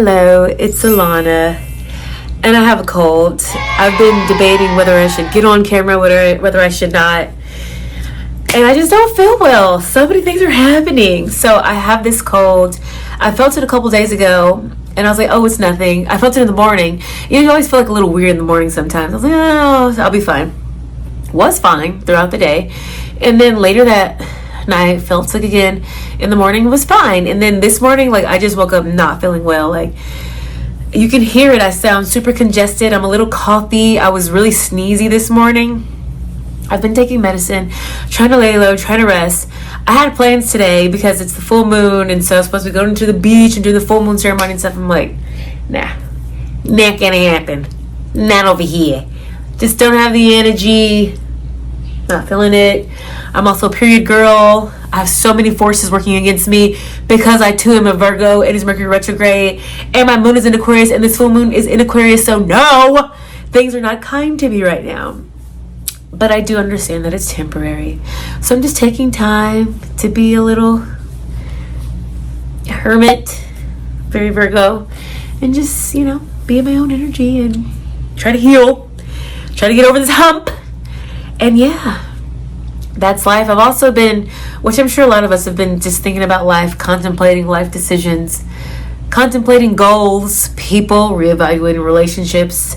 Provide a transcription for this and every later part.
Hello, it's Alana, and I have a cold. I've been debating whether I should get on camera, whether I should not, and I just don't feel well. So many things are happening. So I have this cold. I felt it a couple days ago, and I was like, oh, it's nothing. I felt it in the morning. You always feel like a little weird in the morning sometimes. I was like, oh, I'll be fine. Was fine throughout the day, and then later that night felt sick again. In the morning was fine, and then this morning, like, I just woke up not feeling well. Like, you can hear it. I sound super congested. I'm a little coughy. I was really sneezy this morning. I've been taking medicine, trying to lay low, trying to rest. I had plans today because it's the full moon, and so I was supposed to be going to the beach and do the full moon ceremony and stuff. I'm like, nah, not gonna happen. Not over here. Just don't have the energy. Not feeling it. I'm also a period girl. I have so many forces working against me because I too am a Virgo. It is Mercury retrograde, and my moon is in Aquarius, and this full moon is in Aquarius. So no, things are not kind to me right now. But I do understand that it's temporary. So I'm just taking time to be a little hermit, very Virgo, and just, be in my own energy and try to heal, try to get over this hump. And yeah, that's life. I've also been, which I'm sure a lot of us have been, just thinking about life, contemplating life decisions, contemplating goals, people, reevaluating relationships,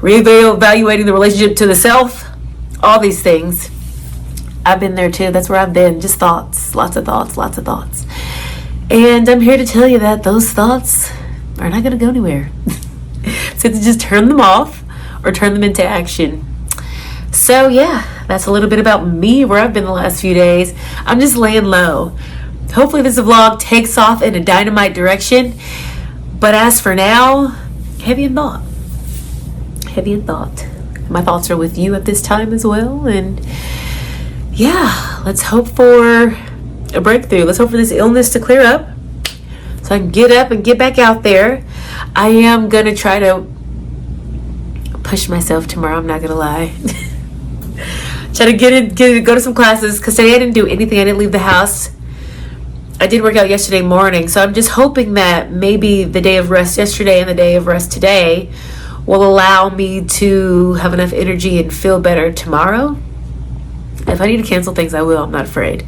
reevaluating the relationship to the self, all these things. I've been there too. That's where I've been. Just thoughts, lots of thoughts. And I'm here to tell you that those thoughts are not going to go anywhere. So to just turn them off or turn them into action. So yeah, that's a little bit about me, where I've been the last few days. I'm just laying low. Hopefully this vlog takes off in a dynamite direction. But as for now, heavy in thought. My thoughts are with you at this time as well. And yeah, let's hope for a breakthrough. Let's hope for this illness to clear up so I can get up and get back out there. I am going to try to push myself tomorrow. I'm not going to lie. Try to go to some classes, because today I didn't do anything. I didn't leave the house. I did work out yesterday morning, so I'm just hoping that maybe the day of rest yesterday and the day of rest today will allow me to have enough energy and feel better tomorrow. If I need to cancel things, I will. I'm not afraid.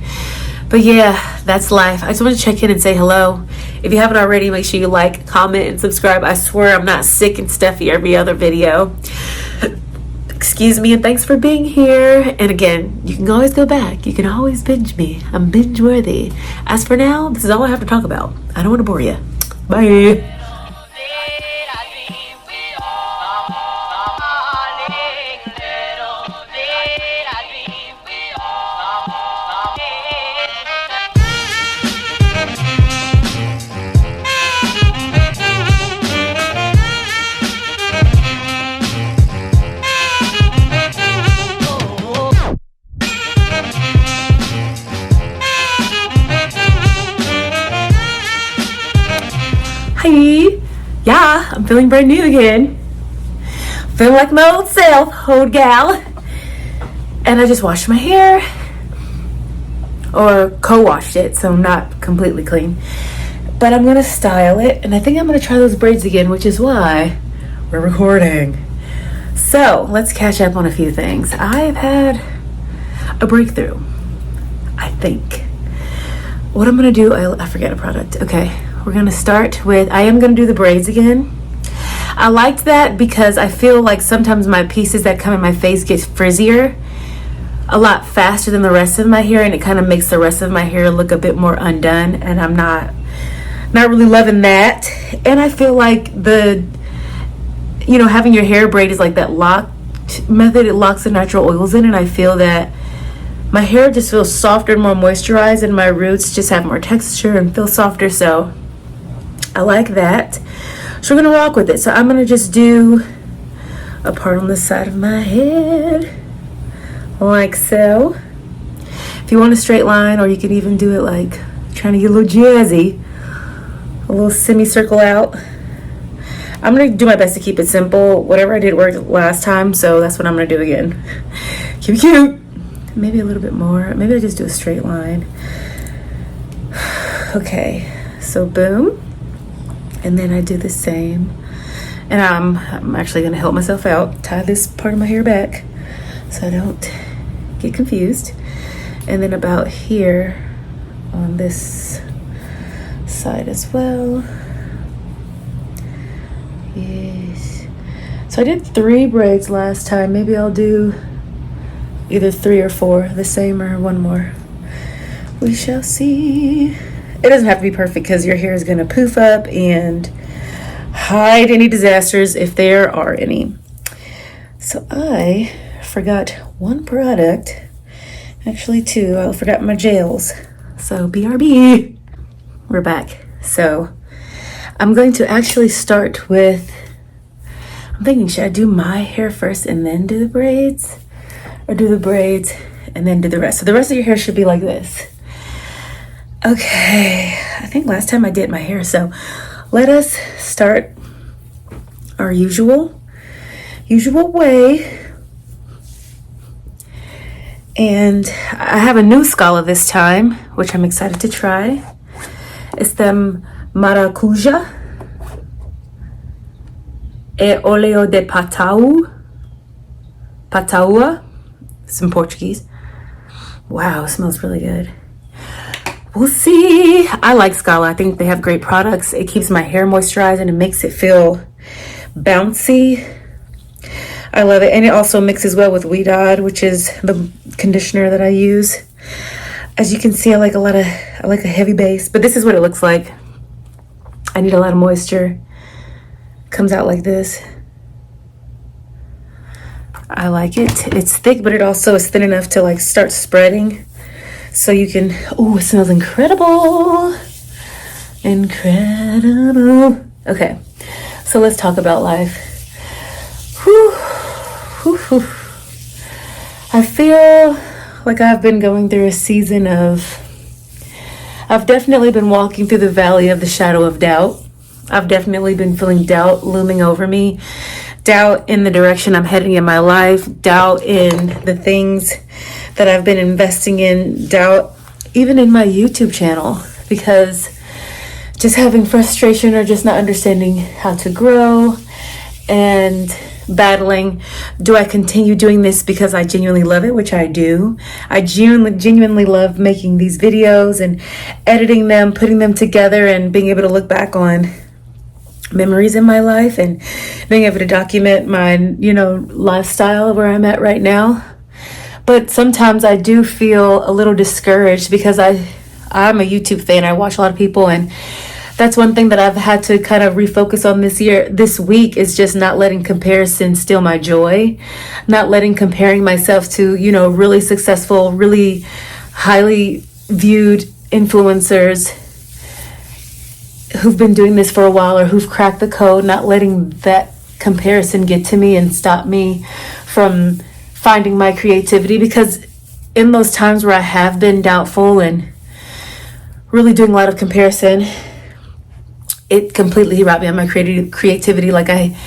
But yeah, that's life. I just want to check in and say hello. If you haven't already, make sure you like, comment, and subscribe. I swear I'm not sick and stuffy every other video. Excuse me, and thanks for being here. And again, you can always go back. You can always binge me. I'm binge worthy. As for now, this is all I have to talk about. I don't want to bore you. Bye. Hi. Yeah, I'm feeling brand new again. Feeling like my old self, old gal. And I just washed my hair. Or co-washed it, so not completely clean. But I'm going to style it. And I think I'm going to try those braids again, which is why we're recording. So, let's catch up on a few things. I've had a breakthrough, I think. What I'm going to do, I forget a product. Okay. We're going to start with, I am going to do the braids again. I liked that because I feel like sometimes my pieces that come in my face get frizzier a lot faster than the rest of my hair, and it kind of makes the rest of my hair look a bit more undone, and I'm not really loving that. And I feel like having your hair braid is like that locked method. It locks the natural oils in, and I feel that my hair just feels softer and more moisturized, and my roots just have more texture and feel softer. So I like that. So we're going to rock with it. So I'm going to just do a part on the side of my head, like so. If you want a straight line, or you could even do it like trying to get a little jazzy, a little semicircle out. I'm going to do my best to keep it simple. Whatever I did worked last time, so that's what I'm going to do again. Cute. Maybe a little bit more. Maybe I just do a straight line. Okay, so boom. And then I do the same. And I'm actually gonna help myself out, tie this part of my hair back so I don't get confused. And then about here on this side as well. Yes. So I did 3 braids last time. Maybe I'll do either 3 or 4, the same or one more. We shall see. It doesn't have to be perfect because your hair is gonna poof up and hide any disasters if there are any. So I forgot one product, actually 2. I forgot my gels. So BRB, we're back. So I'm going to actually start with, I'm thinking, should I do my hair first and then do the braids? Or do the braids and then do the rest? So the rest of your hair should be like this. Okay, I think last time I did my hair. So let us start our usual way. And I have a new scala this time, which I'm excited to try. It's the Maracuja e Oleo de Pataua. It's in Portuguese. Wow, it smells really good. We'll see. I like Scala. I think they have great products. It keeps my hair moisturized and it makes it feel bouncy. I love it. And it also mixes well with Weedod, which is the conditioner that I use. As you can see, I like a heavy base, but this is what it looks like. I need a lot of moisture. Comes out like this. I like it. It's thick, but it also is thin enough to like start spreading. So you can, oh, it smells incredible. Incredible. Okay, so let's talk about life. Whew. Whew, whew. I feel like I've been going through a season of, I've definitely been walking through the valley of the shadow of doubt. I've definitely been feeling doubt looming over me. Doubt in the direction I'm heading in my life. Doubt in the things that I've been investing in. Doubt even in my YouTube channel, because just having frustration or just not understanding how to grow and battling, do I continue doing this because I genuinely love it, which I do. I genuinely love making these videos and editing them, putting them together, and being able to look back on memories in my life and being able to document my, lifestyle where I'm at right now. But sometimes I do feel a little discouraged because I'm a YouTube fan. I watch a lot of people, and that's one thing that I've had to kind of refocus on this week is just not letting comparison steal my joy, not letting comparing myself to, really successful, really highly viewed influencers who've been doing this for a while or who've cracked the code, not letting that comparison get to me and stop me from finding my creativity. Because in those times where I have been doubtful and really doing a lot of comparison, it completely robbed me of my creativity. Like I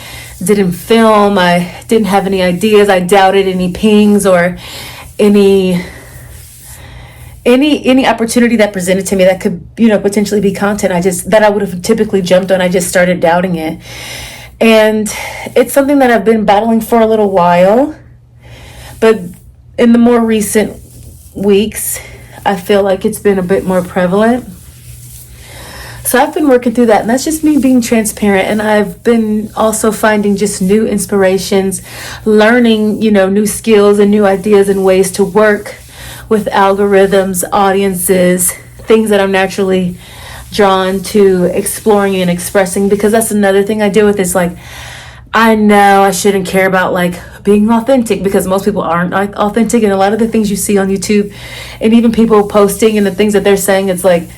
didn't film, I didn't have any ideas, I doubted any pings or any opportunity that presented to me that could, potentially be content that I would have typically jumped on. I just started doubting it. And it's something that I've been battling for a little while, but in the more recent weeks, I feel like it's been a bit more prevalent. So I've been working through that, and that's just me being transparent. And I've been also finding just new inspirations, learning, new skills and new ideas and ways to work with algorithms, audiences, things that I'm naturally drawn to exploring and expressing. Because that's another thing I deal with is like, I know I shouldn't care about like being authentic, because most people aren't authentic. And a lot of the things you see on YouTube and even people posting and the things that they're saying, it's like,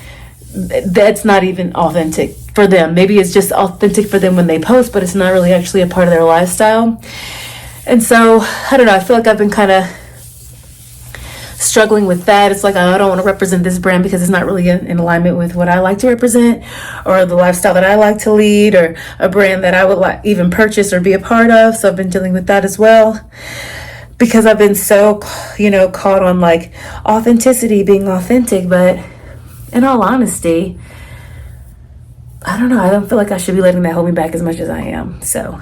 that's not even authentic for them. Maybe it's just authentic for them when they post, but it's not really actually a part of their lifestyle. And so, I don't know, I feel like I've been kind of struggling with that. It's like, I don't want to represent this brand because it's not really in alignment with what I like to represent or the lifestyle that I like to lead, or a brand that I would like even purchase or be a part of. So I've been dealing with that as well, because I've been so, caught on like authenticity, being authentic. But in all honesty, I don't know. I don't feel like I should be letting that hold me back as much as I am. So,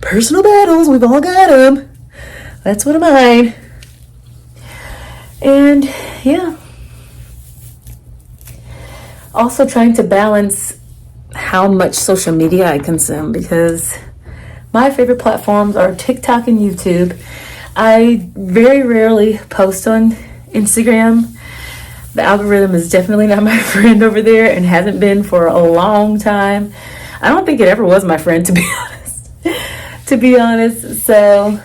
personal battles, we've all got them. That's one of mine. And yeah. Also trying to balance how much social media I consume, because my favorite platforms are TikTok and YouTube. I very rarely post on Instagram. The algorithm is definitely not my friend over there and hasn't been for a long time. I don't think it ever was my friend, to be honest. To be honest. So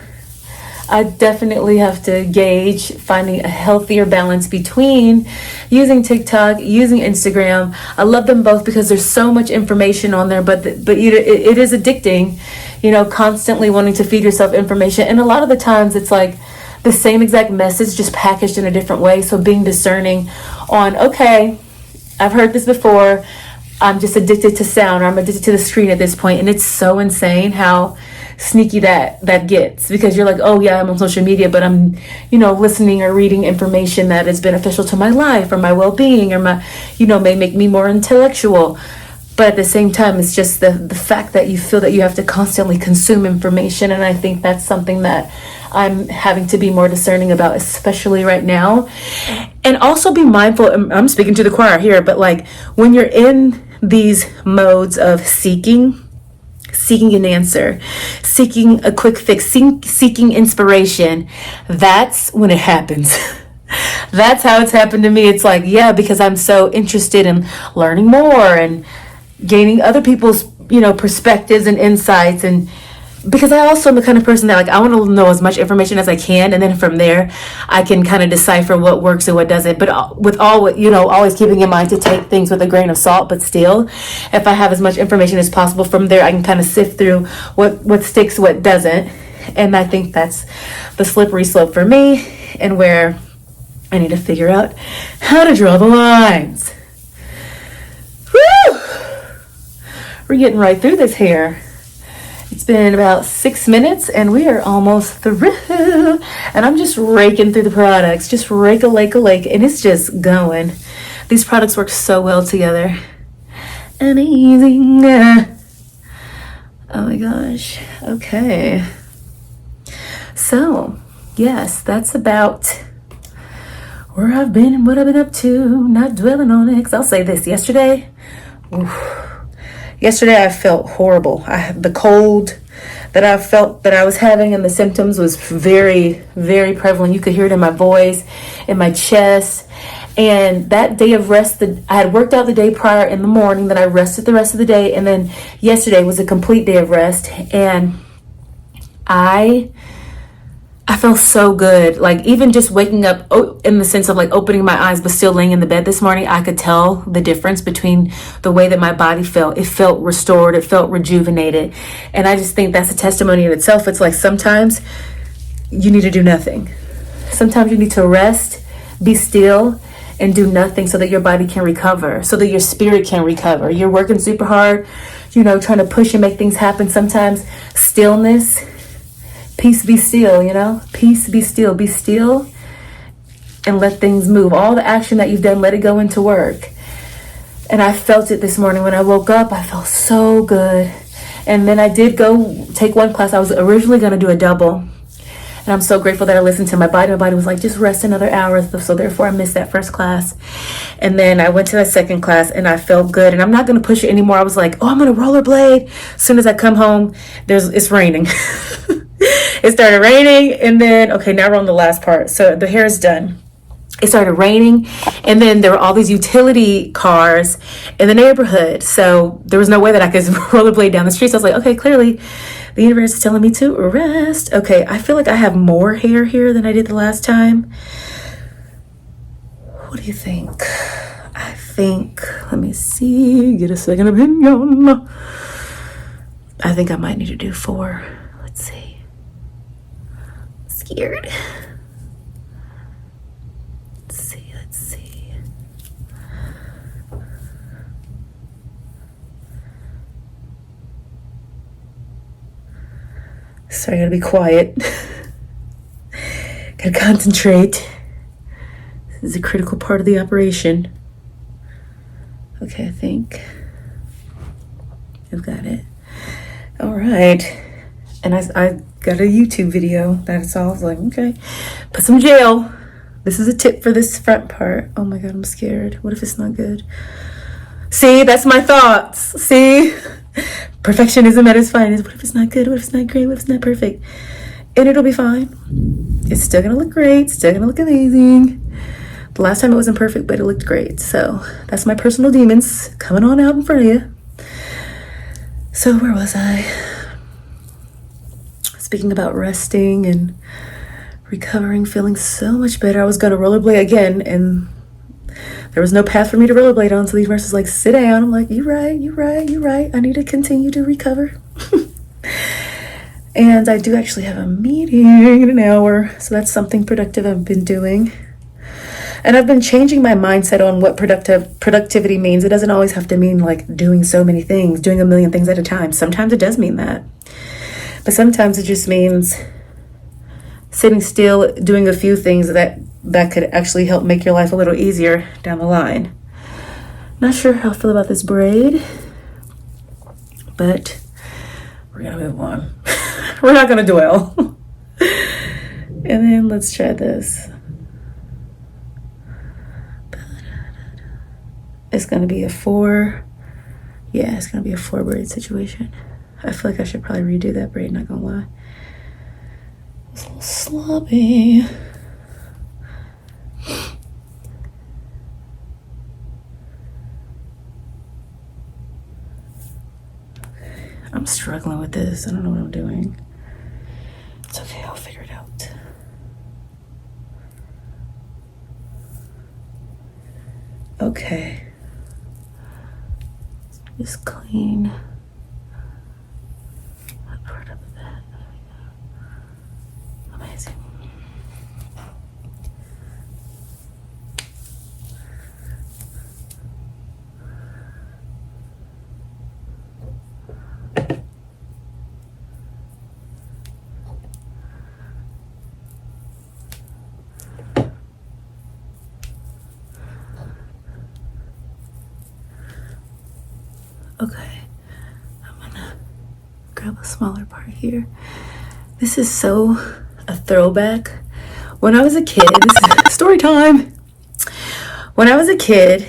I definitely have to gauge finding a healthier balance between using TikTok, using Instagram. I love them both because there's so much information on there, but it is addicting, constantly wanting to feed yourself information. And a lot of the times it's like the same exact message, just packaged in a different way. So being discerning on, okay, I've heard this before. I'm just addicted to sound, or I'm addicted to the screen at this point. And it's so insane how sneaky that gets, because you're like, oh yeah, I'm on social media, but I'm listening or reading information that is beneficial to my life or my well-being, or my may make me more intellectual. But at the same time, it's just the fact that you feel that you have to constantly consume information. And I think that's something that I'm having to be more discerning about, especially right now. And also be mindful, I'm speaking to the choir here, but like when you're in these modes of seeking an answer, seeking a quick fix, seeking inspiration, that's when it happens. That's how it's happened to me. It's like, yeah, because I'm so interested in learning more and gaining other people's, perspectives and insights. And because I also am the kind of person that, like, I want to know as much information as I can, and then from there I can kind of decipher what works and what doesn't. But with always keeping in mind to take things with a grain of salt. But still, if I have as much information as possible, from there I can kind of sift through what sticks, what doesn't. And I think that's the slippery slope for me, and where I need to figure out how to draw the lines. Woo! We're getting right through this here. It's been about 6 minutes and we are almost through. And I'm just raking through the products. Just rake a lake. And it's just going. These products work so well together. Amazing. Oh my gosh. Okay. So, yes, that's about where I've been and what I've been up to. Not dwelling on it, because I'll say this. Yesterday I felt horrible. The cold that I felt that I was having and the symptoms was very, very prevalent. You could hear it in my voice, in my chest. And that day of rest, I had worked out the day prior in the morning, then I rested the rest of the day. And then yesterday was a complete day of rest. And I felt so good. Like, even just waking up, in the sense of like opening my eyes but still laying in the bed this morning, I could tell the difference between the way that my body felt. It felt restored. It felt rejuvenated. And I just think that's a testimony in itself. It's like, sometimes you need to do nothing. Sometimes you need to rest, be still, and do nothing, so that your body can recover, so that your spirit can recover. You're working super hard, trying to push and make things happen. Sometimes stillness, peace, be still, peace, be still, and let things move. All the action that you've done, let it go into work. And I felt it this morning when I woke up. I felt so good. And then I did go take one class. I was originally going to do a double. And I'm so grateful that I listened to my body. My body was like, just rest another hour. So therefore I missed that first class. And then I went to that second class and I felt good. And I'm not going to push it anymore. I was like, I'm going to rollerblade. As soon as I come home, it's raining. It started raining. And then, okay, now we're on the last part. So the hair is done. It started raining, and then there were all these utility cars in the neighborhood. So there was no way that I could rollerblade down the street. So I was like, okay, clearly the universe is telling me to rest. Okay, I feel like I have more hair here than I did the last time. What do you think? I think, let me see, get a second opinion. I think I might need to do 4. Let's see. I'm scared. Let's see. Sorry, I gotta be quiet. Gotta concentrate. This is a critical part of the operation. Okay, I think We've got it. All right. And I got a YouTube video that I saw. I was like, okay, put some gel. This is a tip for this front part. Oh my God, I'm scared. What if it's not good? See, that's my thoughts. See? Perfectionism at its finest. What if it's not good? What if it's not great? What if it's not perfect? And it'll be fine. It's still gonna look great. Still gonna look amazing. The last time it wasn't perfect, but it looked great. So that's my personal demons coming on out in front of you. So where was I? Speaking about resting and recovering, feeling so much better. I was gonna rollerblade again, and there was no path for me to rollerblade on. So these nurses like, sit down. I'm like, you're right. I need to continue to recover. And I do actually have a meeting in an hour. So that's something productive I've been doing. And I've been changing my mindset on what productivity means. It doesn't always have to mean like doing so many things, doing a million things at a time. Sometimes it does mean that. But sometimes it just means sitting still, doing a few things that could actually help make your life a little easier down the line. Not sure how I feel about this braid, but we're gonna move on. We're not gonna dwell. And then let's try this. It's gonna be a 4. Yeah, it's gonna be a 4 braid situation. I feel like I should probably redo that braid, not gonna lie. It's a little sloppy. I'm struggling with this. I don't know what I'm doing. It's okay, I'll figure it out. Okay. Just clean that part up a bit. Amazing. Okay, I'm gonna grab a smaller part here. This is so a throwback. When I was a kid, this is story time. When I was a kid,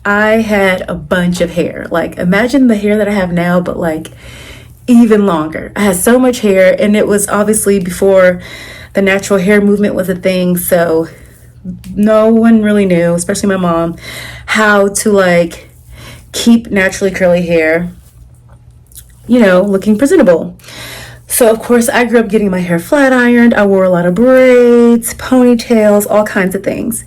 I had a bunch of hair. Like, imagine the hair that I have now, but like even longer. I had so much hair, and it was obviously before the natural hair movement was a thing. So no one really knew, especially my mom, how to like keep naturally curly hair, you know, looking presentable. So of course I grew up getting my hair flat ironed. I wore a lot of braids, ponytails, all kinds of things.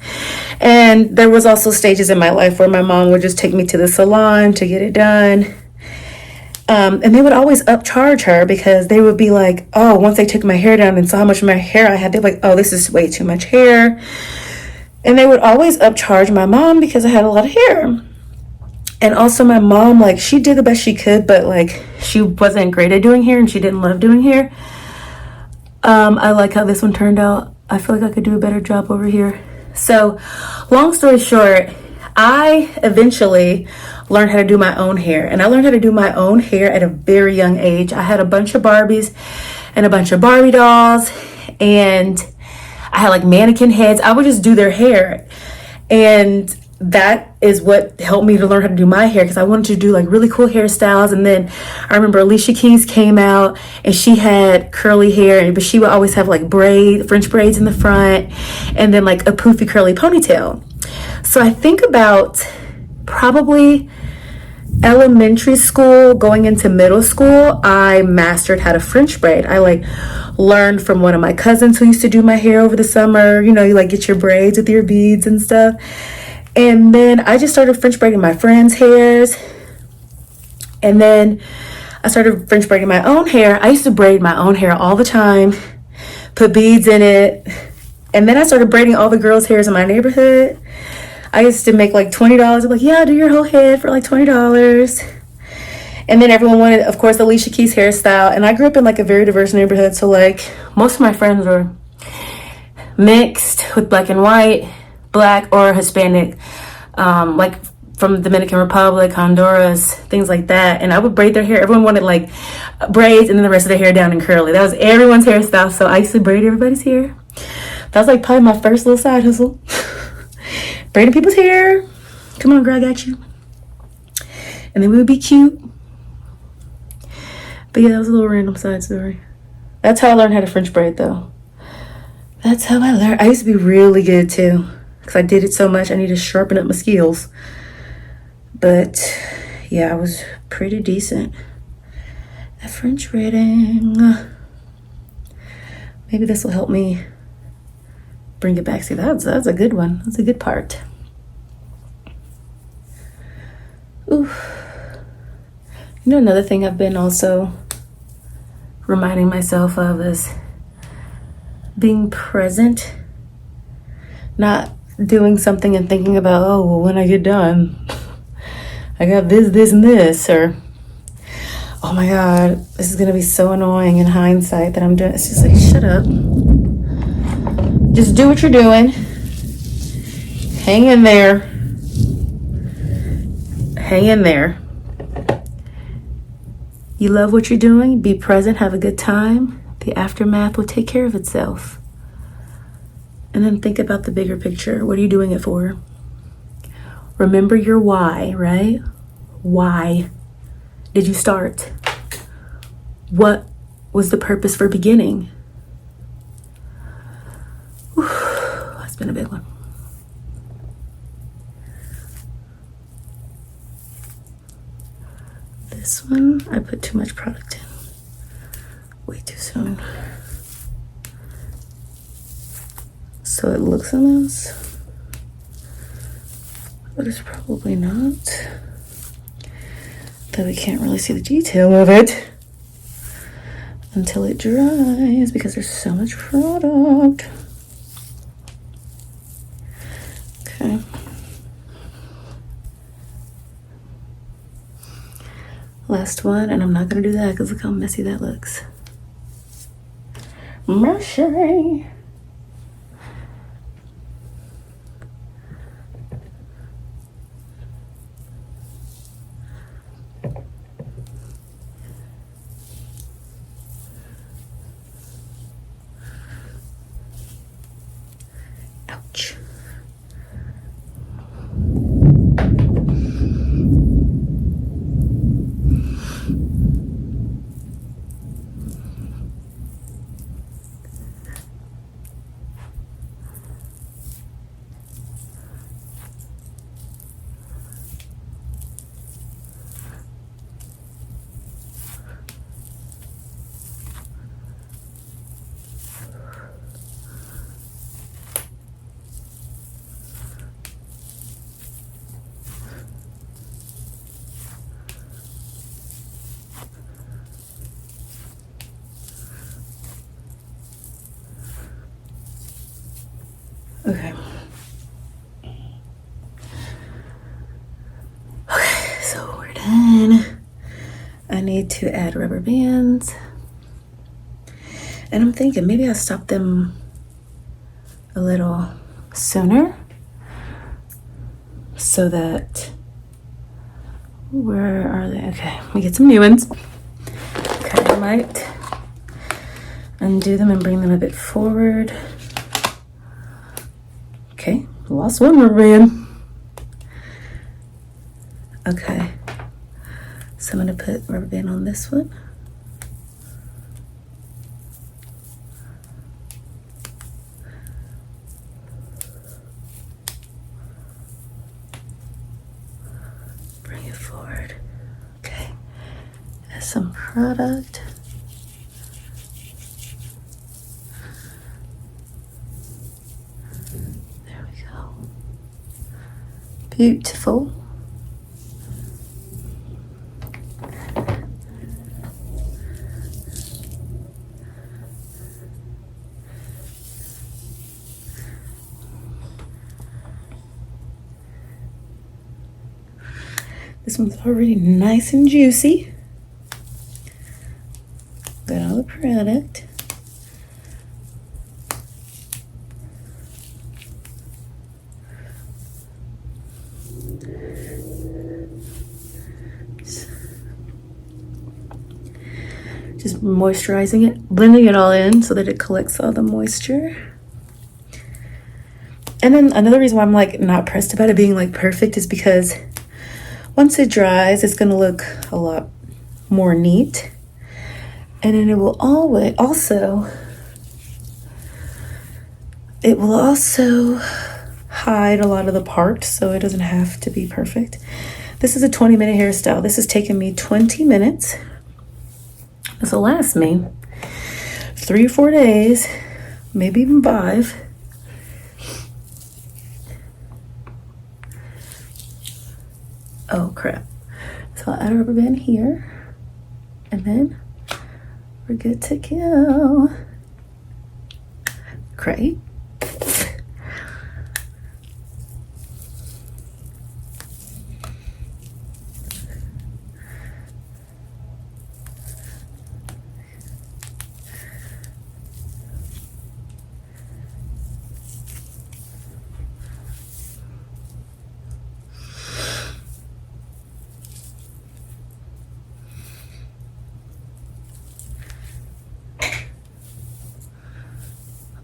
And there was also stages in my life where my mom would just take me to the salon to get it done. And they would always upcharge her because they would be like, oh, once they took my hair down and saw how much of my hair I had, they're like, oh, this is way too much hair. And they would always upcharge my mom because I had a lot of hair. And also my mom, like, she did the best she could, but like she wasn't great at doing hair and she didn't love doing hair. I like how this one turned out. I feel like I could do a better job over here. So long story short, I eventually learned how to do my own hair, and I learned how to do my own hair at a very young age. I had a bunch of Barbies and a bunch of Barbie dolls, and I had like mannequin heads. I would just do their hair, and that is what helped me to learn how to do my hair, because I wanted to do like really cool hairstyles. And then I remember Alicia Keys came out and she had curly hair, but she would always have like French braids in the front, and then like a poofy curly ponytail. So I think about probably elementary school going into middle school, I mastered how to French braid. I like learned from one of my cousins who used to do my hair over the summer. You know, you like get your braids with your beads and stuff. And then I just started French braiding my friends' hairs. And then I started French braiding my own hair. I used to braid my own hair all the time, put beads in it. And then I started braiding all the girls' hairs in my neighborhood. I used to make like $20. I'm like, yeah, do your whole head for like $20. And then everyone wanted, of course, the Alicia Keys hairstyle. And I grew up in like a very diverse neighborhood. So like most of my friends were mixed with black and white, black or Hispanic, like from Dominican Republic, Honduras, things like that. And I would braid their hair. Everyone wanted like braids and then the rest of their hair down and curly. That was everyone's hairstyle. So I used to braid everybody's hair. That was like probably my first little side hustle. Braiding people's hair. Come on, girl, I got you. And then we would be cute. But yeah, that was a little random side story. That's how I learned how to French braid though. That's how I learned. I used to be really good too, because I did it so much. I need to sharpen up my skills. But yeah, I was pretty decent at French braiding. Maybe this will help me bring it back. See, that's a good one. That's a good part. Ooh. You know, another thing I've been also reminding myself of is being present, not doing something and thinking about, oh, well, when I get done, I got this, and this, or, oh my God, this is going to be so annoying in hindsight that I'm doing. It's just like, shut up. Just do what you're doing. Hang in there. Hang in there. You love what you're doing. Be present. Have a good time. The aftermath will take care of itself. And then think about the bigger picture. What are you doing it for? Remember your why, right? Why did you start? What was the purpose for beginning? Whew, that's been a big one. This one, I put too much product in. Way too soon. So it looks a mess, but it's probably not. Though we can't really see the detail of it until it dries because there's so much product. Okay. Last one, and I'm not gonna do that because look how messy that looks. Messy. Ouch. Okay. Okay, so we're done. I need to add rubber bands. And I'm thinking maybe I'll stop them a little sooner so that, where are they? Okay, we get some new ones. Okay, I might undo them and bring them a bit forward. Okay, lost one rubber band. Okay, so I'm gonna put rubber band on this one. Bring it forward. Okay, add some product. Beautiful. This one's already nice and juicy. Got all the product. moisturizing it, blending it all in so that it collects all the moisture. And then another reason why I'm like not pressed about it being like perfect is because once it dries, it's gonna look a lot more neat. And then it will also hide a lot of the parts, so it doesn't have to be perfect. This is a 20-minute hairstyle. This has taken me 20 minutes. This will last me 3 or 4 days, maybe even 5. Oh crap. So I'll add a rubber band here, and then we're good to go. Great.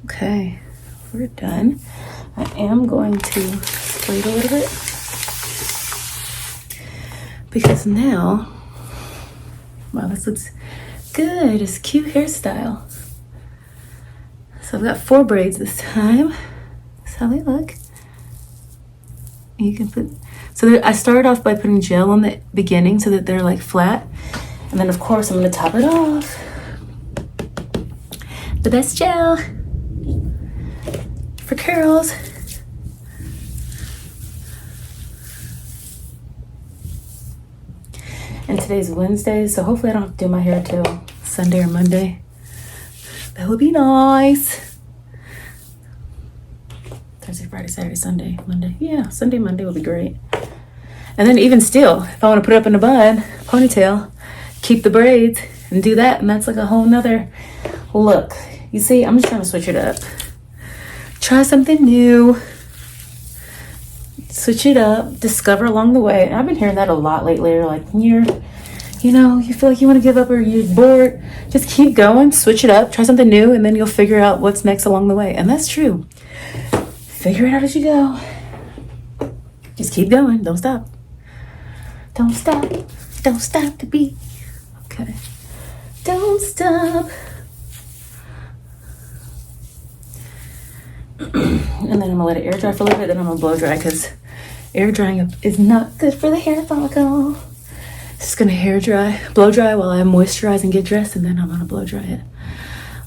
Okay, we're done. I am going to wait a little bit because now, wow, this looks good. It's a cute hairstyle. So I've got 4 braids this time. That's how they look. You can put, I started off by putting gel on the beginning so that they're like flat. And then of course I'm gonna top it off. The best gel for curls. And today's Wednesday, so hopefully I don't have to do my hair till Sunday or Monday. That would be nice. Thursday, Friday, Saturday, Sunday, Monday. Yeah, Sunday, Monday would be great. And then even still, if I want to put it up in a bun, ponytail, keep the braids and do that, and that's like a whole nother look. You see, I'm just trying to switch it up. Try something new. Switch it up. Discover along the way. I've been hearing that a lot lately. Like, you feel like you want to give up or you're bored, just keep going. Switch it up. Try something new, and then you'll figure out what's next along the way. And that's true. Figure it out as you go. Just keep going. Don't stop. Don't stop. Don't stop the beat. Okay. Don't stop. And then I'm gonna let it air dry for a little bit, then I'm gonna blow dry because air drying is not good for the hair follicle. Just gonna blow dry while I moisturize and get dressed, and then I'm gonna blow dry it.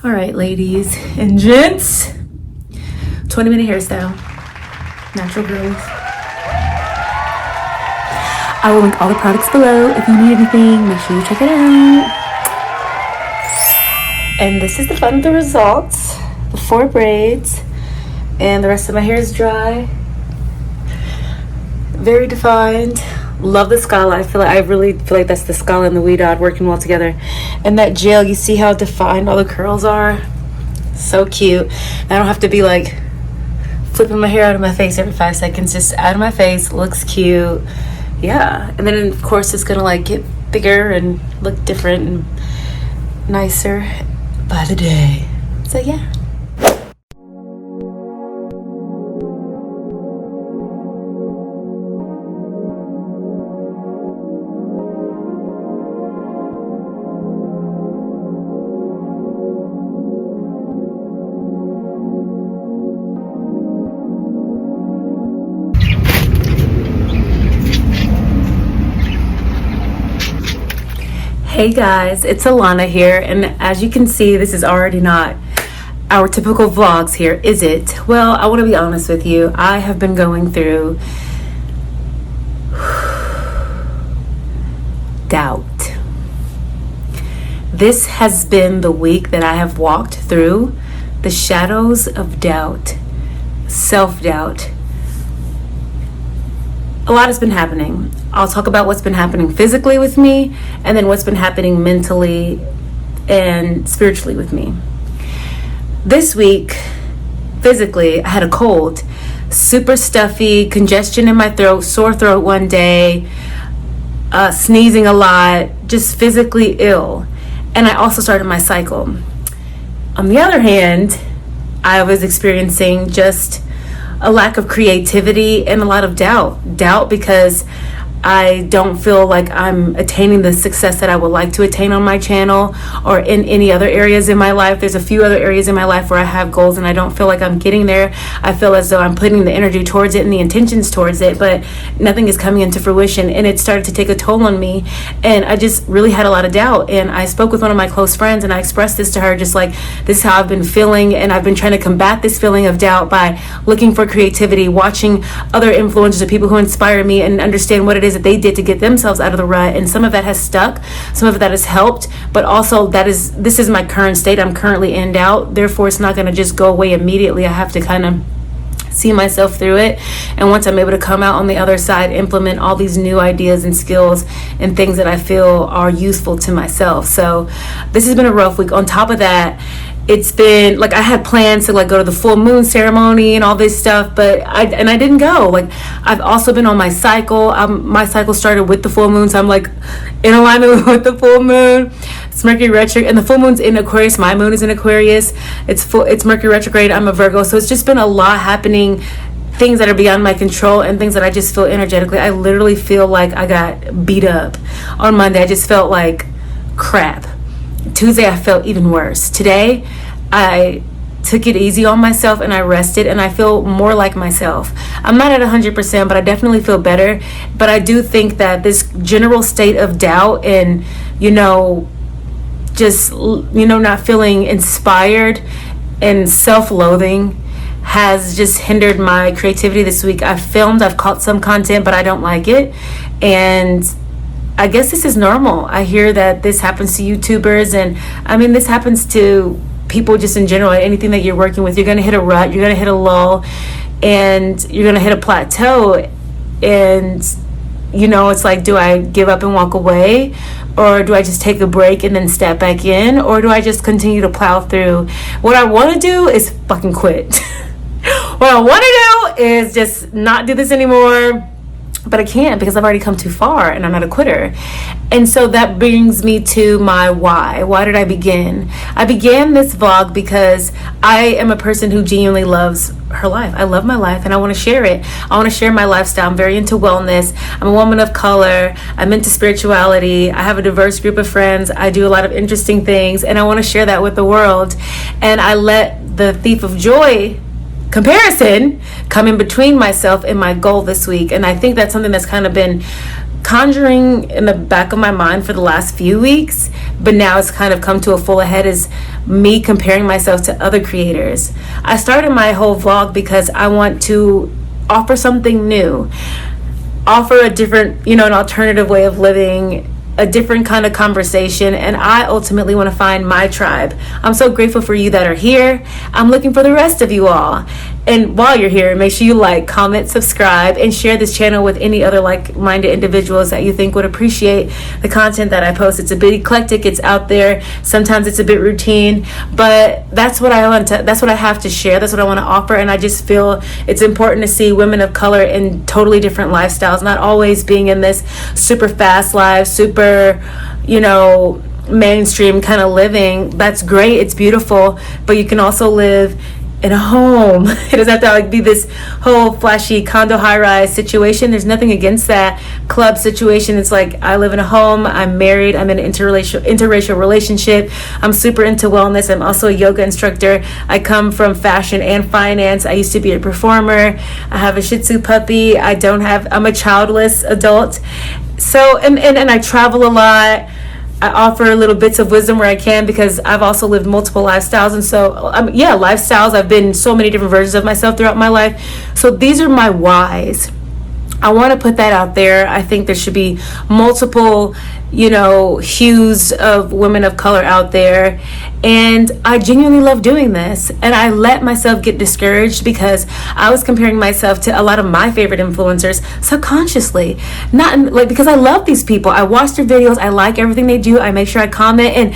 All right, ladies and gents, 20-minute hairstyle, natural girls. I will link all the products below. If you need anything, make sure you check it out. And this is the fun of the results. The 4 braids. And the rest of my hair is dry. Very defined. Love the scala. I really feel like that's the scala and the weed odd working well together. And that gel, you see how defined all the curls are? So cute. I don't have to be like flipping my hair out of my face every 5 seconds. Just out of my face. Looks cute. Yeah. And then of course it's gonna like get bigger and look different and nicer by the day. So yeah. Hey guys, it's Alana here, and as you can see, this is already not our typical vlogs here, is it? Well, I want to be honest with you. I have been going through doubt. This has been the week that I have walked through the shadows of doubt, self-doubt. A lot has been happening. I'll talk about what's been happening physically with me, and then what's been happening mentally and spiritually with me. This week, physically, I had a cold, super stuffy, congestion in my throat, sore throat one day, sneezing a lot, just physically ill. and I also started my cycle. On the other hand, I was experiencing just a lack of creativity and a lot of doubt because I don't feel like I'm attaining the success that I would like to attain on my channel or in any other areas in my life. There's a few other areas in my life where I have goals and I don't feel like I'm getting there. I feel as though I'm putting the energy towards it and the intentions towards it, but nothing is coming into fruition, and it started to take a toll on me, and I just really had a lot of doubt. And I spoke with one of my close friends and I expressed this to her, just like, this is how I've been feeling, and I've been trying to combat this feeling of doubt by looking for creativity, watching other influencers or people who inspire me and understand what it is that they did to get themselves out of the rut. And some of that has stuck, some of that has helped, but also this is my current state. I'm currently in doubt, therefore it's not going to just go away immediately. I have to kind of see myself through it, and once I'm able to come out on the other side, implement all these new ideas and skills and things that I feel are useful to myself. So this has been a rough week. On top of that, it's been like I had plans to like go to the full moon ceremony and all this stuff, but I didn't go. Like, I've also been on my cycle. My cycle started with the full moon, so I'm like in alignment with the full moon. It's Mercury retrograde, and the full moon's in Aquarius. My moon is in Aquarius. It's Mercury retrograde. I'm a Virgo, so it's just been a lot happening. Things that are beyond my control and things that I just feel energetically. I literally feel like I got beat up on Monday. I just felt like crap. Tuesday, I felt even worse. Today, I took it easy on myself and I rested, and I feel more like myself. I'm not at 100%, but I definitely feel better. But I do think that this general state of doubt and, not feeling inspired and self-loathing has just hindered my creativity this week. I've caught some content, but I don't like it. And I guess this is normal. I hear that this happens to YouTubers, and I mean, this happens to people just in general. Anything that you're working with, you're going to hit a rut, you're going to hit a lull, and you're going to hit a plateau. And, it's like, do I give up and walk away? Or do I just take a break and then step back in? Or do I just continue to plow through? What I want to do is fucking quit. What I want to do is just not do this anymore. But I can't, because I've already come too far and I'm not a quitter. And so that brings me to my why. Why did I begin? I began this vlog because I am a person who genuinely loves her life. I love my life and I want to share it. I want to share my lifestyle. I'm very into wellness. I'm a woman of color. I'm into spirituality. I have a diverse group of friends. I do a lot of interesting things, and I want to share that with the world. And I let the thief of joy comparison come in between myself and my goal this week. And I think that's something that's kind of been conjuring in the back of my mind for the last few weeks, but now it's kind of come to a full head, is me comparing myself to other creators. I started my whole vlog because I want to offer something new, offer a different, an alternative way of living, a different kind of conversation, and I ultimately want to find my tribe. I'm so grateful for you that are here. I'm looking for the rest of you all. And while you're here, make sure you like, comment, subscribe, and share this channel with any other like-minded individuals that you think would appreciate the content that I post. It's a bit eclectic, it's out there. Sometimes it's a bit routine, but that's what I have to share. That's what I want to offer. And I just feel it's important to see women of color in totally different lifestyles, not always being in this super fast life, super, mainstream kind of living. That's great, it's beautiful, but you can also live in a home. It doesn't have to be this whole flashy condo high-rise situation. There's nothing against that club situation. It's like, I live in a home, I'm married, I'm in an interracial relationship, I'm super into wellness, I'm also a yoga instructor, I come from fashion and finance, I used to be a performer, I have a Shih Tzu puppy, I'm a childless adult. So, and I travel a lot. I offer little bits of wisdom where I can, because I've also lived multiple lifestyles. And so, lifestyles. I've been so many different versions of myself throughout my life. So these are my whys. I want to put that out there. I think there should be multiple, hues of women of color out there. And I genuinely love doing this. And I let myself get discouraged because I was comparing myself to a lot of my favorite influencers subconsciously. Because I love these people. I watch their videos. I like everything they do. I make sure I comment. And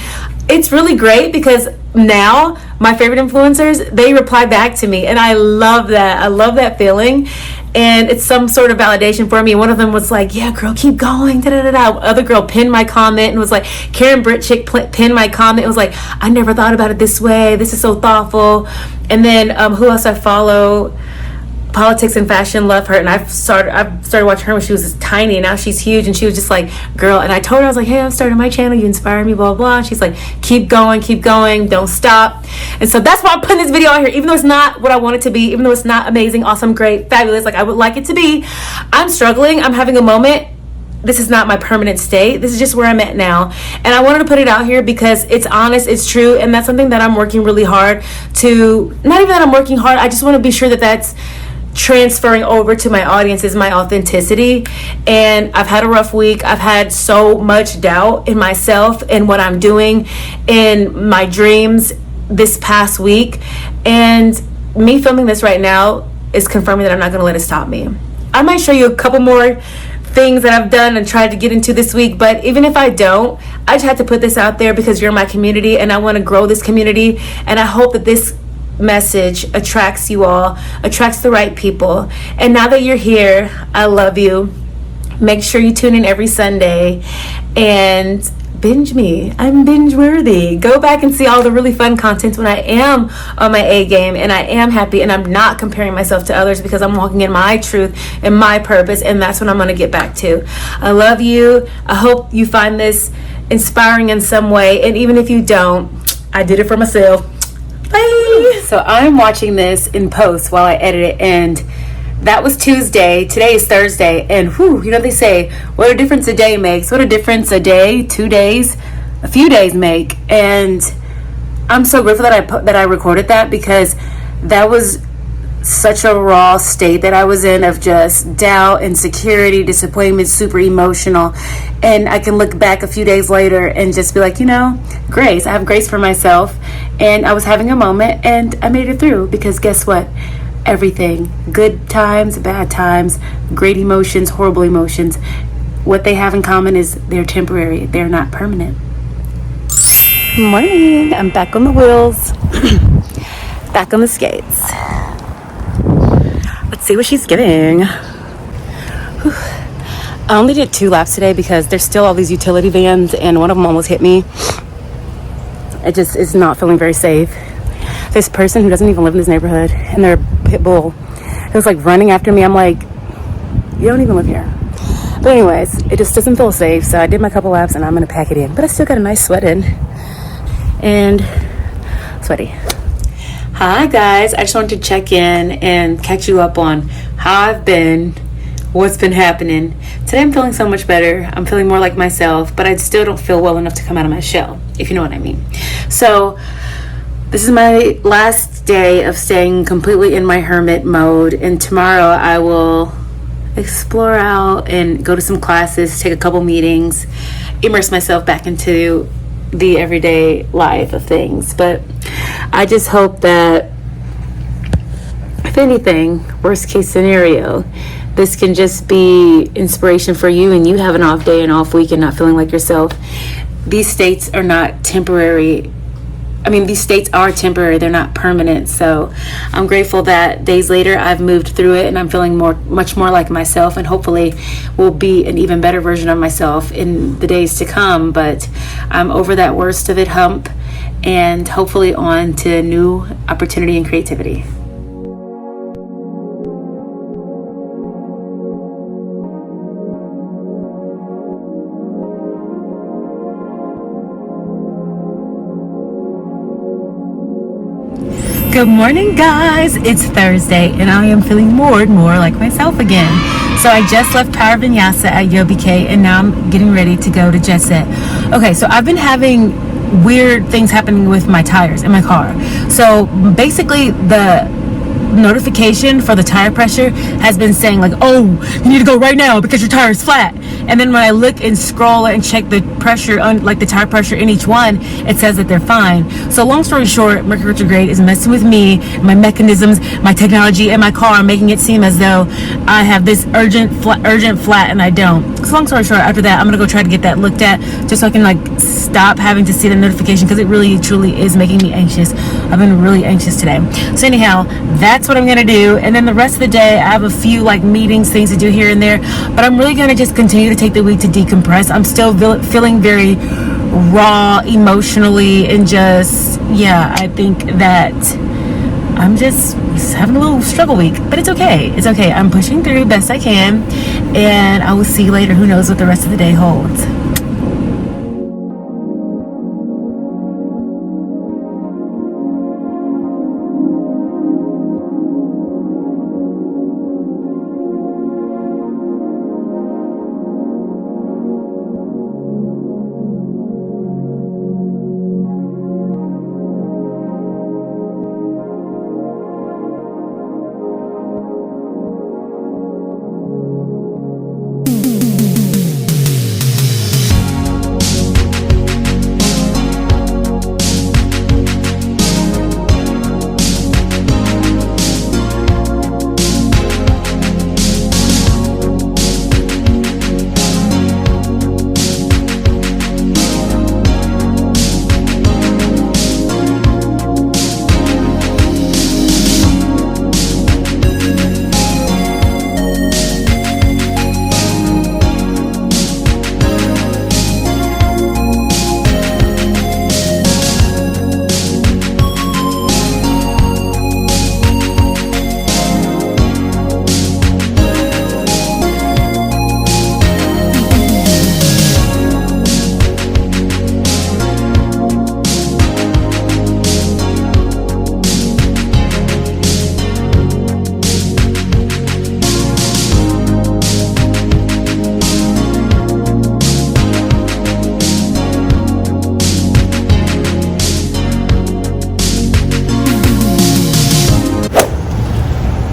it's really great because now my favorite influencers, they reply back to me. And I love that. I love that feeling. and it's some sort of validation for me. One of them was like, yeah, girl, keep going, da da da da. Other girl pinned my comment and was like, Karen Britt chick pinned my comment. It was like, I never thought about it this way. This is so thoughtful. And then who else I follow? Politics and Fashion, love her. And I've started watching her when she was tiny, and now she's huge. And she was just like, girl. And I told her, I was like, hey, I've started my channel, you inspire me, blah blah. And she's like, keep going, don't stop. And so that's why I'm putting this video out here, even though it's not what I want it to be, even though it's not amazing, awesome, great, fabulous like I would like it to be. I'm struggling, I'm having a moment. This is not my permanent state. This is just where I'm at now. And I wanted to put it out here because it's honest, it's true, and that's something that I'm working really hard to, not even that I'm working hard, I just want to be sure that that's transferring over to my audience, is my authenticity. And I've had a rough week. I've had so much doubt in myself and what I'm doing in my dreams this past week. And me filming this right now is confirming that I'm not going to let it stop me. I might show you a couple more things that I've done and tried to get into this week, but even if I don't, I just had to put this out there because you're my community and I want to grow this community, and I hope that this message attracts you all, attracts the right people. And now that you're here, I love you. Make sure you tune in every Sunday and binge me. I'm binge worthy. Go back and see all the really fun content when I am on my A game and I am happy and I'm not comparing myself to others, because I'm walking in my truth and my purpose, and that's what I'm going to get back to. I love you. I hope you find this inspiring in some way, and even if you don't, I did it for myself. Bye. So I'm watching this in post while I edit it, and that was Tuesday. Today is Thursday, and whew, you know they say, what a difference a day makes. What a difference a day, 2 days, a few days make. And I'm so grateful that I recorded that, because that was such a raw state that I was in, of just doubt, insecurity, disappointment, super emotional. And I can look back a few days later and just be like, you know, grace. I have grace for myself, and I was having a moment and I made it through, because guess what? Everything, good times, bad times, great emotions, horrible emotions, what they have in common is they're temporary. They're not permanent. Good morning. I'm back on the wheels, back on the skates. Let's see what she's giving. Whew. I only did 2 laps today because there's still all these utility vans, and one of them almost hit me. It just is not feeling very safe. This person who doesn't even live in this neighborhood, and their pit bull, it was like running after me. I'm like, you don't even live here. But anyways, it just doesn't feel safe. So I did my couple laps and I'm gonna pack it in. But I still got a nice sweat in and sweaty. Hi guys, I just wanted to check in and catch you up on how I've been, what's been happening. Today I'm feeling so much better. I'm feeling more like myself, but I still don't feel well enough to come out of my shell, if you know what I mean. So this is my last day of staying completely in my hermit mode, and tomorrow I will explore out and go to some classes, take a couple meetings, immerse myself back into the everyday life of things. But I just hope that, if anything, worst case scenario, this can just be inspiration for you, and you have an off day and off week and not feeling like yourself. These states are not temporary. I mean, these states are temporary, they're not permanent. So I'm grateful that days later I've moved through it and I'm feeling much more like myself, and hopefully will be an even better version of myself in the days to come. But I'm over that worst of it hump, and hopefully on to new opportunity and creativity. Good morning, guys. It's Thursday and I am feeling more and more like myself again. So I just left Power Vinyasa at YoBK and now I'm getting ready to go to Jet Set. Okay, so I've been having weird things happening with my tires in my car. So basically the notification for the tire pressure has been saying like, oh, you need to go right now because your tire is flat. And then when I look and scroll and check the pressure on like the tire pressure in each one, it says that they're fine. So long story short, Mercury retrograde is messing with me, my mechanisms, my technology, and my car, making it seem as though I have this urgent flat, and I don't. So long story short, after that, I'm gonna go try to get that looked at just so I can like stop having to see the notification, because it really truly is making me anxious. I've been really anxious today. So anyhow, that that's what I'm gonna do. And then the rest of the day, I have a few like meetings, things to do here and there. But I'm really gonna just continue to take the week to decompress. I'm still feeling very raw emotionally, and just, yeah, I think that I'm just having a little struggle week, but it's okay. It's okay. I'm pushing through best I can, and I will see you later. Who knows what the rest of the day holds.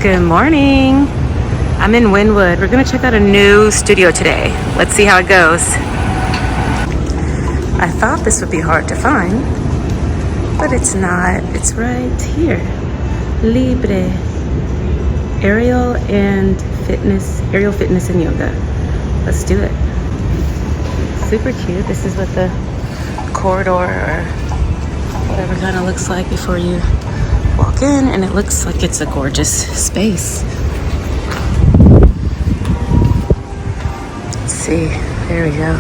Good morning. I'm in Wynwood. We're gonna check out a new studio today. Let's see how it goes. I thought this would be hard to find, but it's not. It's right here. LIBRE. Aerial fitness and yoga. Let's do it. Super cute. This is what the corridor or whatever kind of looks like before you walk in, and it looks like it's a gorgeous space. Let's see. There we go.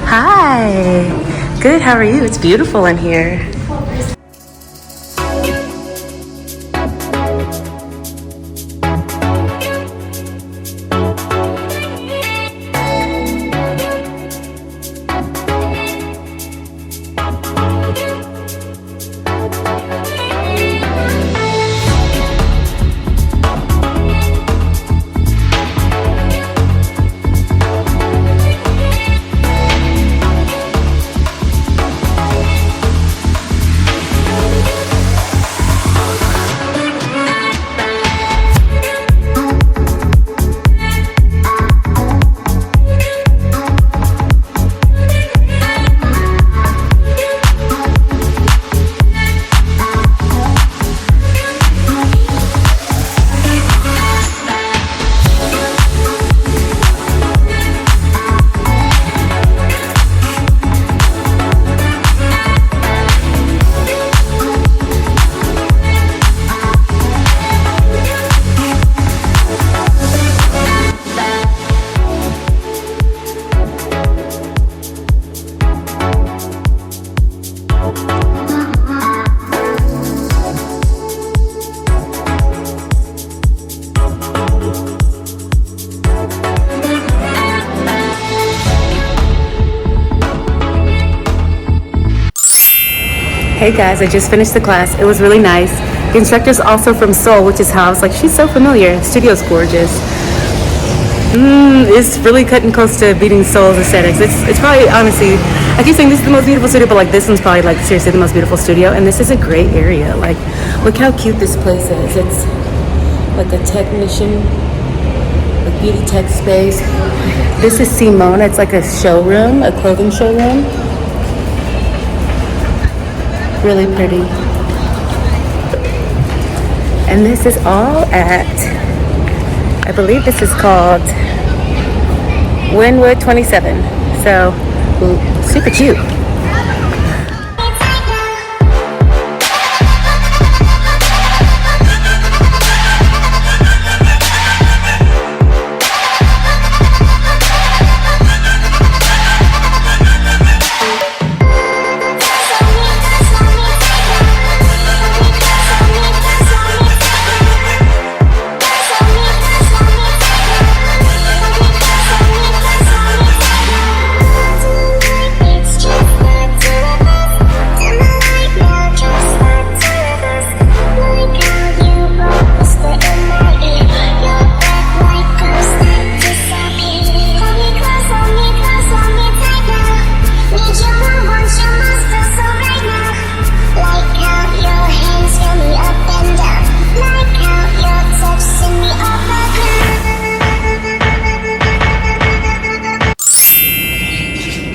Hi. Good. How are you? It's beautiful in here. Hey guys, I just finished the class. It was really nice. The instructor's also from Seoul, which is how I was like, she's so familiar. Studio's gorgeous. It's really cutting close to beating Seoul's aesthetics. It's probably, honestly, I keep saying this is the most beautiful studio, but like this one's probably like seriously the most beautiful studio. And this is a great area. Like, look how cute this place is. It's like a technician, like beauty tech space. This is Simone. It's like a showroom, a clothing showroom. Really pretty. And this is all at, I believe this is called Wynwood 27. So, super cute.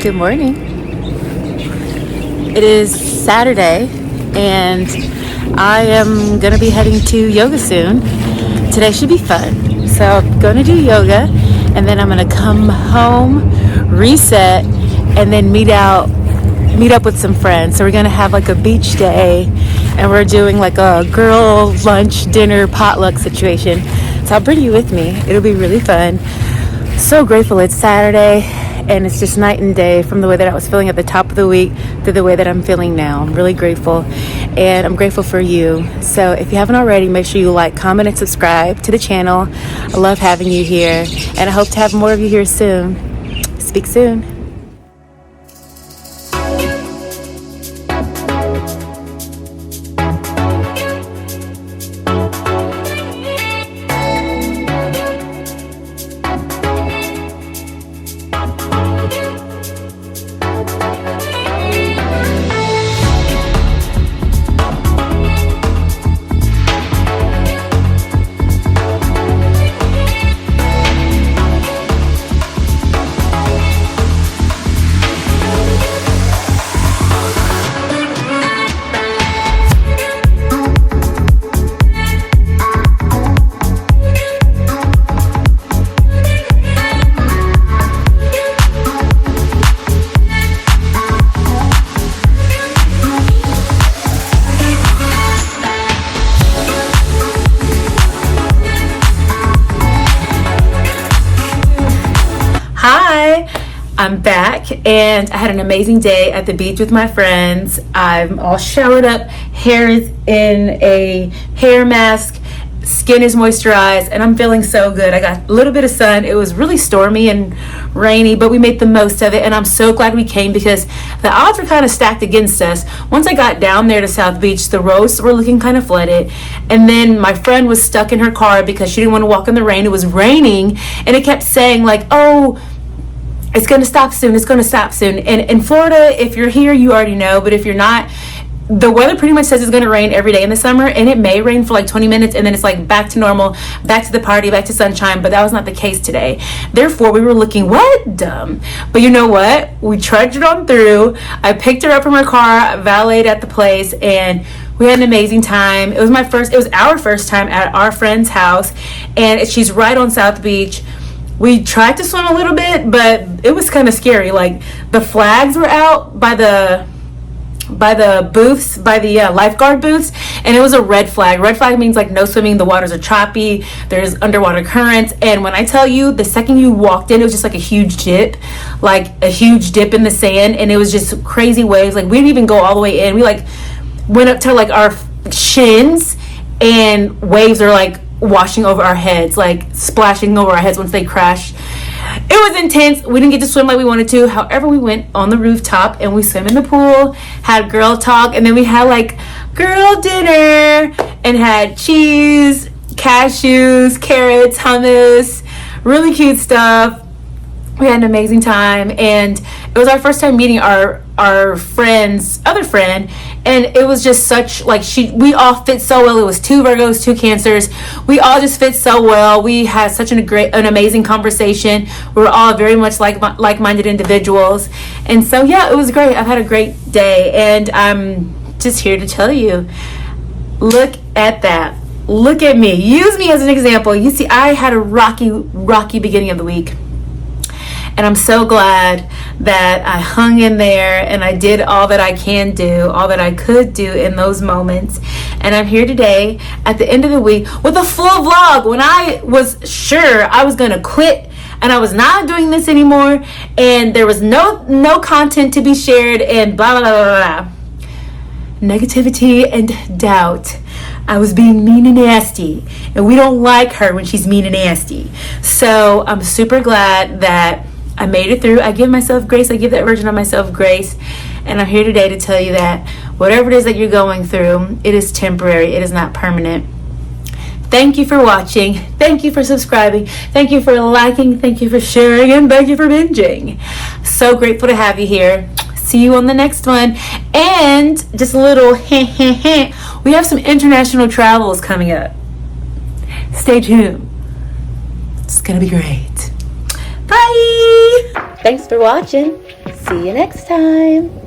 Good morning. It is Saturday and I am going to be heading to yoga soon. Today should be fun. So I'm going to do yoga and then I'm going to come home, reset, and then meet up with some friends. So we're going to have like a beach day and we're doing like a girl lunch, dinner, potluck situation. So I'll bring you with me. It'll be really fun. So grateful it's Saturday and it's just night and day from the way that I was feeling at the top of the week to the way that I'm feeling now. I'm really grateful and I'm grateful for you. So if you haven't already, make sure you like, comment, and subscribe to the channel. I love having you here and I hope to have more of you here soon. Speak soon. Hi, I'm back and I had an amazing day at the beach with my friends. I'm all showered up, hair is in a hair mask, skin is moisturized, and I'm feeling so good. I got a little bit of sun. It was really stormy and rainy, but we made the most of it, and I'm so glad we came because the odds were kind of stacked against us. Once I got down there to South Beach, the roads were looking kind of flooded, and then my friend was stuck in her car because she didn't want to walk in the rain. It was raining, and it kept saying like, oh, it's going to stop soon. It's going to stop soon. And in Florida, if you're here, you already know. But if you're not, the weather pretty much says it's going to rain every day in the summer. And it may rain for like 20 minutes. And then it's like back to normal, back to the party, back to sunshine. But that was not the case today. Therefore, we were looking, what? Dumb. But you know what? We trudged on through. I picked her up from her car, valeted at the place, and we had an amazing time. It was our first time at our friend's house. And she's right on South Beach. We tried to swim a little bit, but it was kind of scary. Like the flags were out by the booths, by the lifeguard booths, and it was a red flag. Red flag means like no swimming. The waters are choppy. There's underwater currents, and when I tell you, the second you walked in, it was just like a huge dip in the sand, and it was just crazy waves. Like we didn't even go all the way in. We like went up to like our shins, and waves are like washing over our heads, like splashing over our heads once they crash. It was intense. We didn't get to swim like we wanted to. However, we went on the rooftop and we swam in the pool, had girl talk, and then we had like girl dinner and had cheese, cashews, carrots, hummus, really cute stuff. We had an amazing time, and it was our first time meeting our friend's other friend, and it was just such like we all fit so well. It was 2 Virgos, 2 Cancers. We all just fit so well. We had such an amazing conversation. We were all very much like-minded individuals, and so yeah, it was great. I've had a great day, and I'm just here to tell you, look at that. Look at me. Use me as an example. You see, I had a rocky beginning of the week. And I'm so glad that I hung in there and I did all that I can do, all that I could do in those moments. And I'm here today at the end of the week with a full vlog when I was sure I was going to quit and I was not doing this anymore and there was no content to be shared and blah, blah, blah, blah, blah. Negativity and doubt. I was being mean and nasty, and we don't like her when she's mean and nasty. So I'm super glad that I made it through. I give myself grace. I give that version of myself grace. And I'm here today to tell you that whatever it is that you're going through, it is temporary. It is not permanent. Thank you for watching. Thank you for subscribing. Thank you for liking. Thank you for sharing. And thank you for binging. So grateful to have you here. See you on the next one. And just a little hint, we have some international travels coming up. Stay tuned. It's going to be great. Bye. Thanks for watching. see you next time.